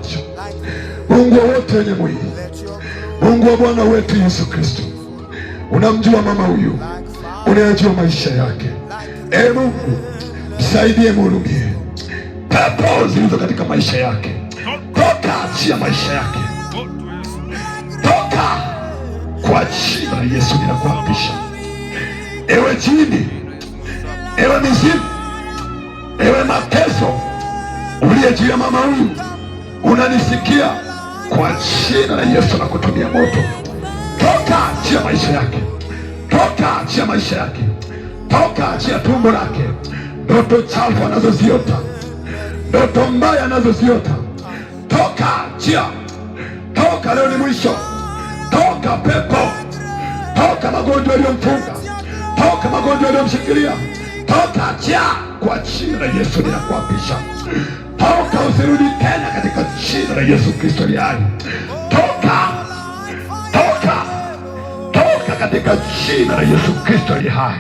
macho. Mungu wa wote wenye mwili, Mungu wa Bwana wetu Yesu Kristo, unamjua mama huyu, unayajua maisha yake. Ee Mungu, msaidie, mhurumie. Pepo zilizo katika maisha yake, toka, achia maisha yake, toka kwa jina la Yesu. Ninakuapisha ewe jini, ewe mizimu, ewe mateso uliye juu ya mama huyu, unanisikia? Kwa jina la Yesu na kutumia moto, toka, achia maisha yake, toka, achia maisha yake, toka, achia tumbo lake. Ndoto chafu anazoziota, ndoto mbaya anazoziota, toka, achia, toka. Leo ni mwisho. Toka pepo, toka magonjwa yaliyomfunga, toka magonjwa yaliyomshikilia, toka, achia kwa jina la Yesu. Ninakuapisha, toka, usirudi tena katika jina la Yesu Kristo aliye hai. Toka, toka, toka katika jina la Yesu Kristo aliye hai.